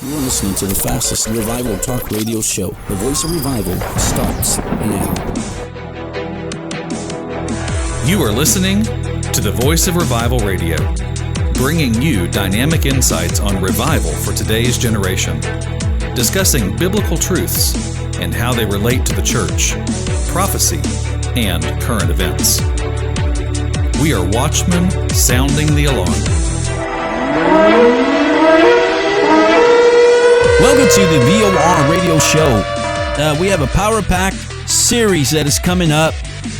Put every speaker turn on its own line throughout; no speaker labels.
You're listening to the fastest revival talk radio show. The Voice of Revival starts now.
You are listening to the Voice of Revival Radio, bringing you dynamic insights on revival for today's generation, discussing biblical truths and how they relate to the church, prophecy, and current events. We are watchmen sounding the alarm.
Welcome to the VOR radio show. We have a power-packed series that is coming up.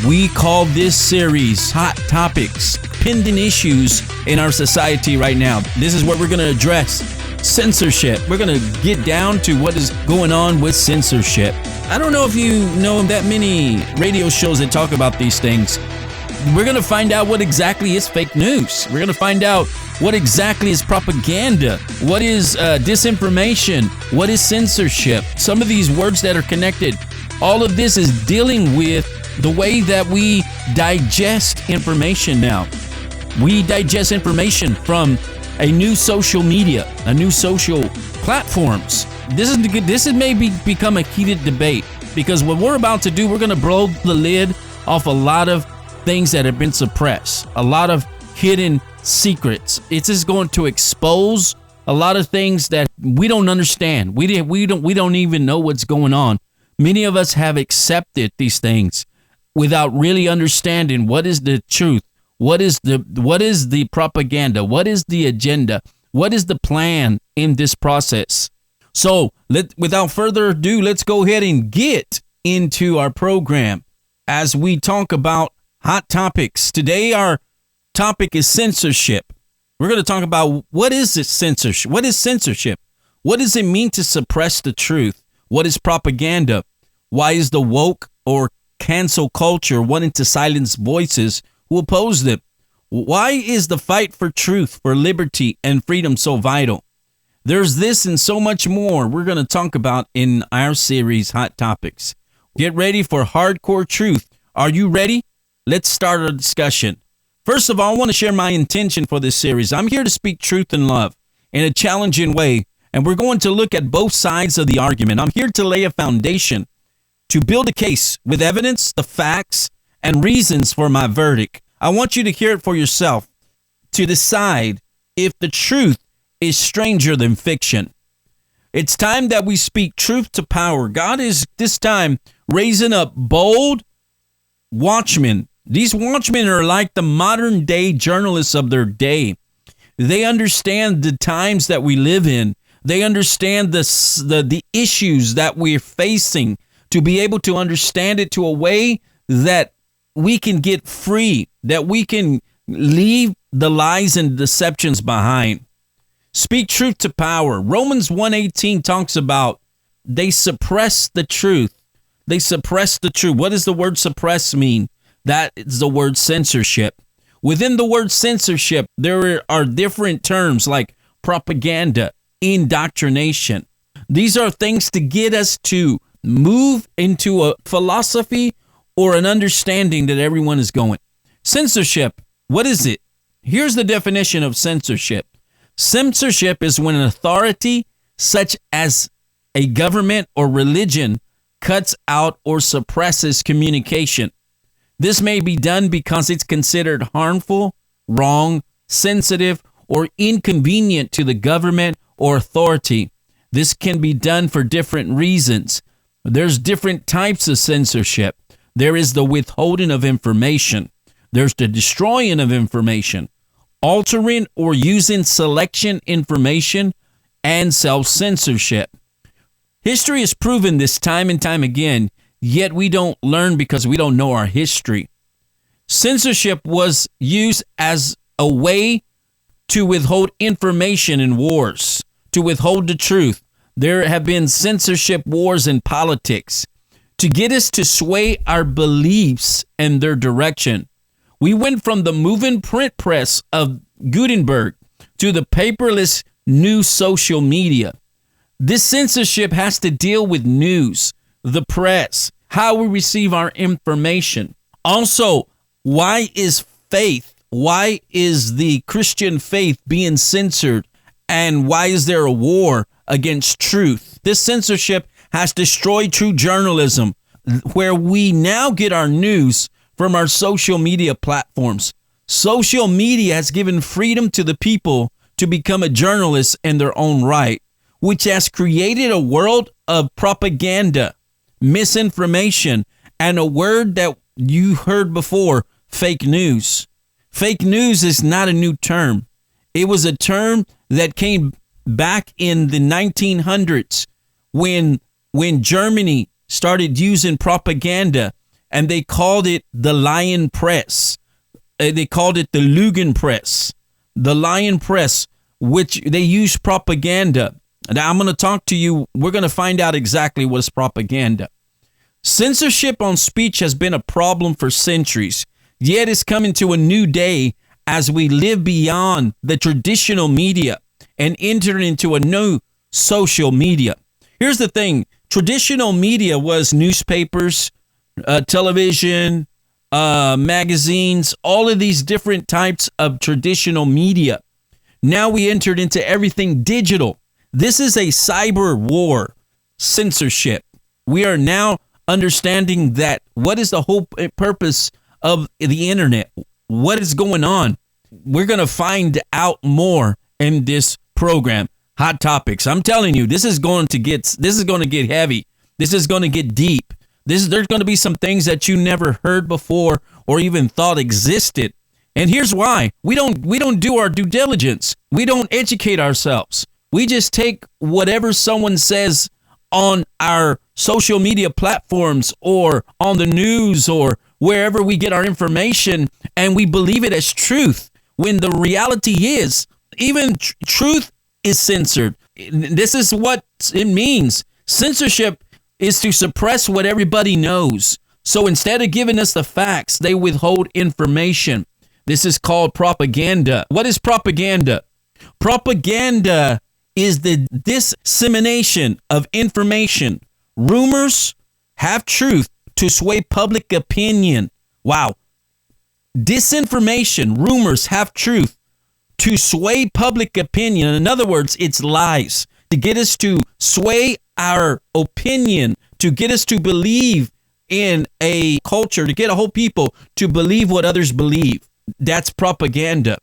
We call this series Hot Topics, Pending Issues in Our Society right now. This is what we're going to address. Censorship. We're going to get down to what is going on with censorship. I don't know if you know that many radio shows that talk about these things. We're going to find out what exactly is fake news. We're going to find out what exactly is propaganda, what is disinformation, what is censorship, some of these words that are connected. All of this is dealing with the way that we digest information now. We digest information from a new social media, a new social platforms. This is maybe become a heated debate, because what we're about to do, we're going to blow the lid off a lot of things that have been suppressed, a lot of hidden secrets. It's just going to expose a lot of things that we don't understand. We don't even know what's going on. Many of us have accepted these things without really understanding what is the truth, what is the propaganda, what is the agenda, what is the plan in this process. So without further ado, let's go ahead and get into our program as we talk about hot topics. Today, our topic is censorship. We're going to talk about what is this censorship? What is censorship? What does it mean to suppress the truth? What is propaganda? Why is the woke or cancel culture wanting to silence voices who oppose them? Why is the fight for truth, for liberty, and freedom so vital? There's this and so much more we're going to talk about in our series, Hot Topics. Get ready for hardcore truth. Are you ready? Let's start our discussion. First of all, I want to share my intention for this series. I'm here to speak truth and love in a challenging way, and we're going to look at both sides of the argument. I'm here to lay a foundation, to build a case with evidence, the facts, and reasons for my verdict. I want you to hear it for yourself, to decide if the truth is stranger than fiction. It's time that we speak truth to power. God is this time raising up bold watchmen. These watchmen are like the modern day journalists of their day. They understand the times that we live in. They understand the issues that we're facing, to be able to understand it to a way that we can get free, that we can leave the lies and deceptions behind. Speak truth to power. Romans 1:18 talks about they suppress the truth. They suppress the truth. What does the word suppress mean? That is the word censorship. Within the word censorship, there are different terms like propaganda, indoctrination. These are things to get us to move into a philosophy or an understanding that everyone is going. Censorship, what is it? Here's the definition of censorship. Censorship is when an authority, such as a government or religion, cuts out or suppresses communication. This may be done because it's considered harmful, wrong, sensitive, or inconvenient to the government or authority. This can be done for different reasons. There's different types of censorship. There is the withholding of information. There's the destroying of information, altering or using selection information, and self-censorship. History has proven this time and time again, yet we don't learn because we don't know our history. Censorship was used as a way to withhold information in wars, to withhold the truth. There have been censorship wars in politics to get us to sway our beliefs and their direction. We went from the moving print press of Gutenberg to the paperless new social media. This censorship has to deal with news, the press, how we receive our information. Also, why is the Christian faith being censored And why is there a war against truth? This censorship has destroyed true journalism, where we now get our news from our social media platforms. Social media has given freedom to the people to become a journalist in their own right, which has created a world of propaganda, misinformation, and a word that you heard before, fake news. Fake news is not a new term. It was a term that came back in the 1900s when Germany started using propaganda, and they called it the Lion Press. They called it the Lügenpresse, the Lion Press, which they used propaganda. Now I'm going to talk to you. We're going to find out exactly what is propaganda. Censorship on speech has been a problem for centuries, yet it's coming to a new day as we live beyond the traditional media and enter into a new social media. Here's the thing. Traditional media was newspapers, television, magazines, all of these different types of traditional media. Now we entered into everything digital. This is a cyber war, censorship. We are now understanding that what is the whole purpose of the internet? What is going on? We're going to find out more in this program. Hot Topics. I'm telling you, this is going to get heavy. This is going to get deep. There's going to be some things that you never heard before or even thought existed. And here's why. We don't do our due diligence. We don't educate ourselves. We just take whatever someone says on our social media platforms or on the news or wherever we get our information, and we believe it as truth, when the reality is even truth is censored. This is what it means. Censorship is to suppress what everybody knows. So instead of giving us the facts, they withhold information. This is called propaganda. What is propaganda? Propaganda is the dissemination of information, rumors, half-truth to sway public opinion. Wow. Disinformation, rumors, half-truth to sway public opinion. In other words, it's lies to get us to sway our opinion, to get us to believe in a culture, to get a whole people to believe what others believe. That's propaganda.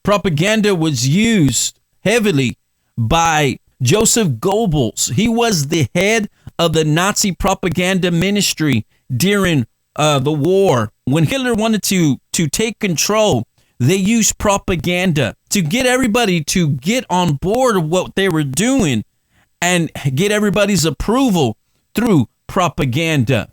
Propaganda was used heavily by Joseph Goebbels. He was the head of the Nazi propaganda ministry during the war. When Hitler wanted to take control, they used propaganda to get everybody to get on board of what they were doing and get everybody's approval through propaganda.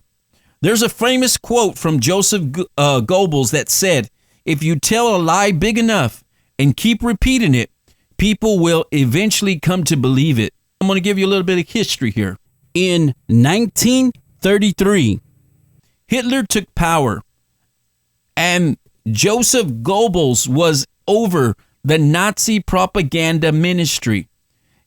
There's a famous quote from Joseph Goebbels that said, "If you tell a lie big enough and keep repeating it, people will eventually come to believe it." I'm going to give you a little bit of history here. In 1933, Hitler took power, and Joseph Goebbels was over the Nazi propaganda ministry.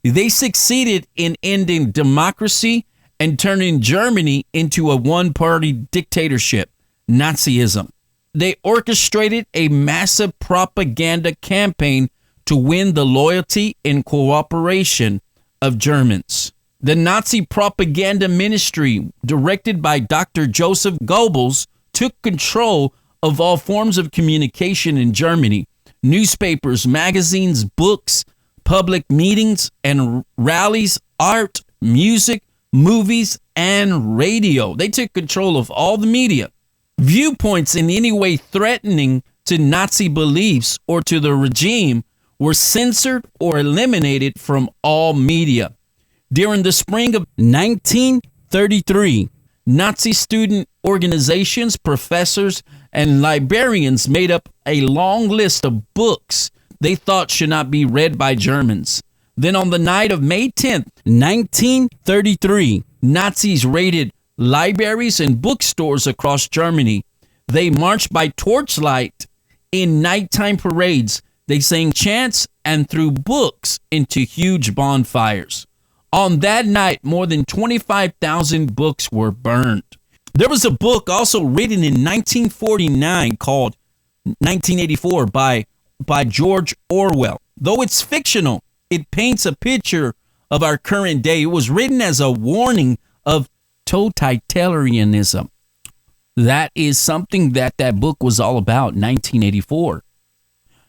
They succeeded in ending democracy and turning Germany into a one-party dictatorship, Nazism. They orchestrated a massive propaganda campaign to win the loyalty and cooperation of Germans. The Nazi propaganda ministry, directed by Dr. Joseph Goebbels, took control of all forms of communication in Germany: newspapers, magazines, books, public meetings and rallies, art, music, movies, and radio. They took control of all the media. Viewpoints in any way threatening to Nazi beliefs or to the regime were censored or eliminated from all media. During the spring of 1933, Nazi student organizations, professors, and librarians made up a long list of books they thought should not be read by Germans. Then on the night of May 10th, 1933, Nazis raided libraries and bookstores across Germany. They marched by torchlight in nighttime parades. They sang chants and threw books into huge bonfires. On that night, more than 25,000 books were burned. There was a book also written in 1949 called 1984 by George Orwell. Though it's fictional, It paints a picture of our current day. It was written as a warning of totalitarianism. That is something that book was all about, 1984.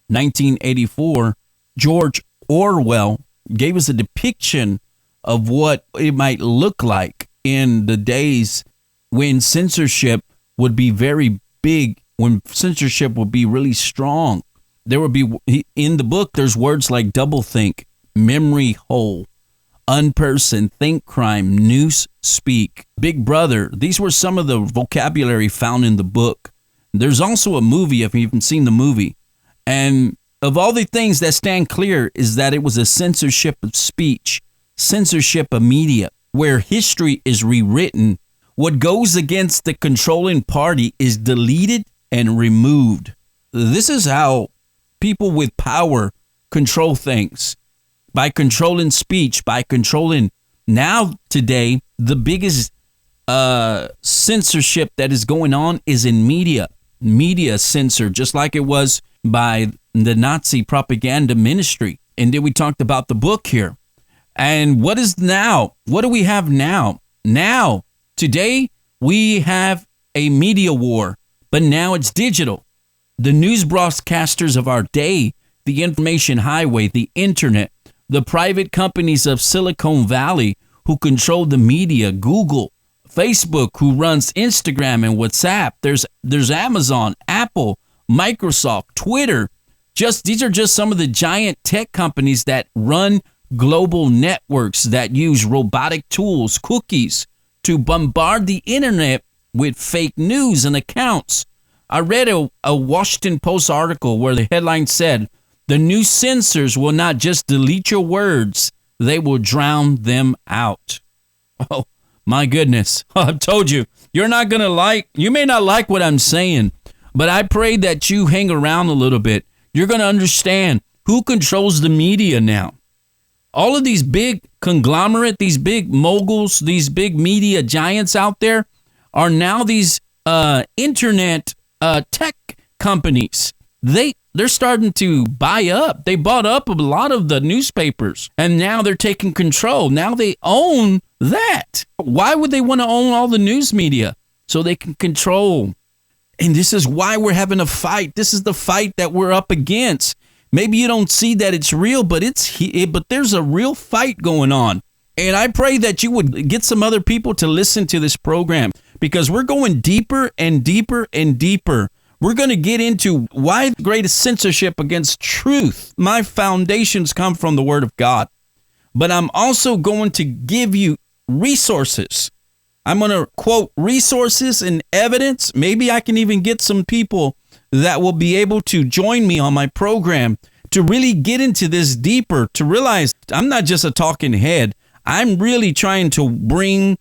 1984, George Orwell gave us a depiction of what it might look like in the days when censorship would be very big, when censorship would be really strong. There would be, in the book, there's words like doublethink, memory hole, unperson, think crime, news speak, Big Brother. These were some of the vocabulary found in the book. There's also a movie, if you haven't seen the movie. And of all the things that stand clear is that it was a censorship of speech, censorship of media, where history is rewritten. What goes against the controlling party is deleted and removed. This is how people with power control things. By controlling speech, by controlling, now today, the biggest censorship that is going on is in media. Media censor, just like it was by the Nazi propaganda ministry. And then we talked about the book here. And what is now? What do we have now? Now, today, we have a media war, but now it's digital. The news broadcasters of our day, the information highway, the internet, the private companies of Silicon Valley who control the media, Google, Facebook, who runs Instagram and WhatsApp. There's Amazon, Apple, Microsoft, Twitter. These are just some of the giant tech companies that run global networks that use robotic tools, cookies, to bombard the internet with fake news and accounts. I read a Washington Post article where the headline said, "The new censors will not just delete your words, they will drown them out." Oh, my goodness. I've told you, you may not like what I'm saying, but I pray that you hang around a little bit. You're going to understand who controls the media now. All of these big conglomerate, these big moguls, these big media giants out there are now these internet tech companies. They're starting to buy up. They bought up a lot of the newspapers, and now they're taking control. Now they own that. Why would they want to own all the news media? So they can control. And this is why we're having a fight. This is the fight that we're up against. Maybe you don't see that it's real, but there's a real fight going on. And I pray that you would get some other people to listen to this program, because we're going deeper and deeper and deeper. We're going to get into why the greatest censorship against truth. My foundations come from the Word of God. But I'm also going to give you resources. I'm going to quote resources and evidence. Maybe I can even get some people that will be able to join me on my program to really get into this deeper, to realize I'm not just a talking head. I'm really trying to bring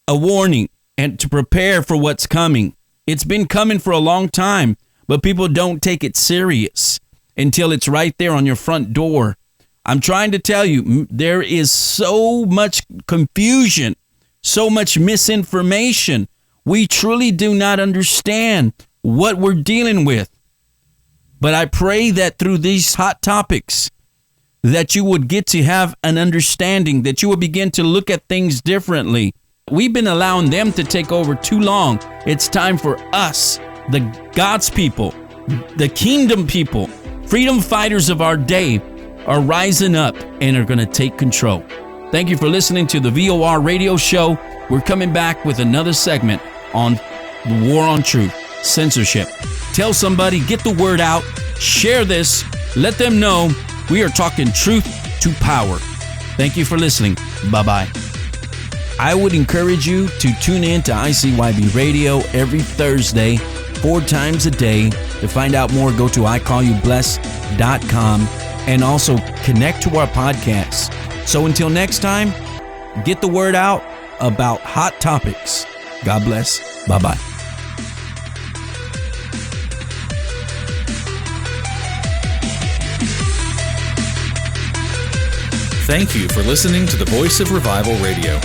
a warning and to prepare for what's coming. It's been coming for a long time, but people don't take it serious until it's right there on your front door. I'm trying to tell you, there is so much confusion, so much misinformation. We truly do not understand what we're dealing with. But I pray that through these hot topics, that you would get to have an understanding, that you would begin to look at things differently. We've been allowing them to take over too long. It's time for us, the God's people, the kingdom people, freedom fighters of our day, are rising up and are going to take control. Thank you for listening to the VOR radio show. We're coming back with another segment on the war on truth, censorship. Tell somebody, get the word out, share this, let them know we are talking truth to power. Thank you for listening. Bye-bye. I would encourage you to tune in to ICYB Radio every Thursday, 4 times a day. To find out more, go to iCallYouBlessed.com and also connect to our podcast. So until next time, get the word out about hot topics. God bless. Bye-bye.
Thank you for listening to the Voice of Revival Radio.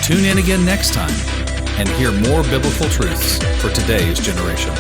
Tune in again next time and hear more biblical truths for today's generation.